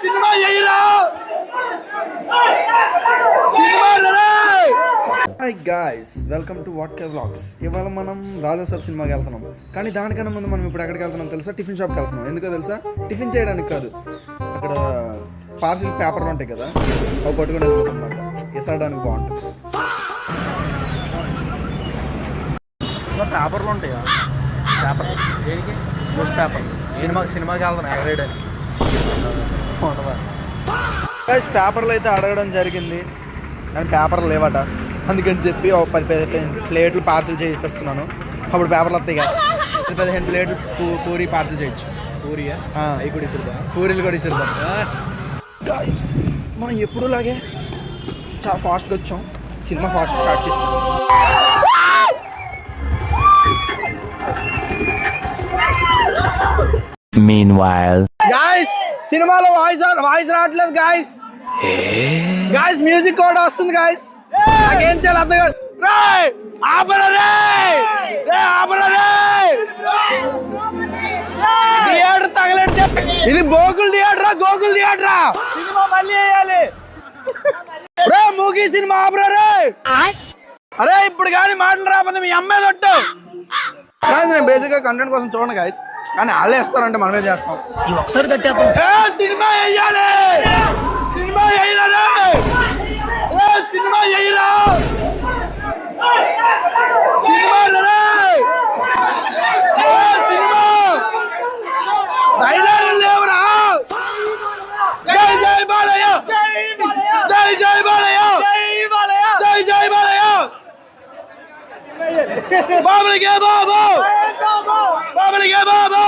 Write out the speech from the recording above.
Cinema ఎయిరా cinema రే. Hi guys, welcome to what K vlogs. ఇవాళ మనం రాజాసాబ్ సినిమాకి వెళ్తున్నాం. కానీ దానికన్నా ముందు మనం ఇప్పుడు ఎక్కడికి వెళ్తున్నాం తెలుసా? టిఫిన్ షాప్కి వెళ్తున్నాం. ఎందుకో తెలుసా? టిఫిన్ చేయడానికి కాదు, అక్కడ పార్సిల్ పేపర్లు ఉంటాయి కదా, అవి పట్టుకొని వెళ్ళిపోతున్నమాట. ఎసరడానికి బాగుంటుంది. పేపర్లు ఉంటాయా? పేపర్ దేనికి? News paper. సినిమాకి వెళ్తున్నాం ఎగరేయడానికి. పేపర్లు అయితే అడగడం జరిగింది, కానీ పేపర్లు లేవట. అందుకని చెప్పి ఒక 10 ప్లేట్లు పార్సిల్ చేయిస్తున్నాను. అప్పుడు పేపర్లు వస్తాయి కదా, 15 ప్లేట్లు పూరి పార్సిల్ చేయొచ్చు. పూరియా? అవి కూడా ఇసురుదా? పూరీలు కూడా ఇసురుదాం. గాయ్స్, మనం ఎప్పుడు లాగే చాలా ఫాస్ట్గా వచ్చాం. సినిమా ఫాస్ట్ స్టార్ట్ చేస్తాం. Meanwhile, గాయ్స్, సినిమాలో వాయిస్ రావట్లేదు గాయ్స్. గాయ్స్, మ్యూజిక్ కూడా వస్తుంది గాయ్స్. నాకేం చేయాలి అర్థం కాదు. థియేటర్ తగలంటే ఇది గోకుల్ థియేటరా? గోకుల్ థియేటరా? సినిమా మళ్ళీ వేయాలి. రే మూకీ సినిమా ఆపరా రే. అరే ఇప్పుడు కానీ మాటలు రాకపోతే మీ అమ్మాయి తట్టు. గాయ్స్, నేను బేసిక్ గా కంటెంట్ కోసం చూడండి గాయ్స్, కానీ వాళ్ళే ఇస్తారంటే మనమే చేస్తాం. ఒకసారి కట్టేద్దాం. సినిమా వేయాలి. సినిమా వేయరా, సినిమా వేయరా, సినిమా సినిమా డైలాగులు లేవురా. జై జై బాలయ్య, జై జై బాలయ్య, జై జై బాలయ్య, బాబులకే బాబు, బాబులకే బాబు.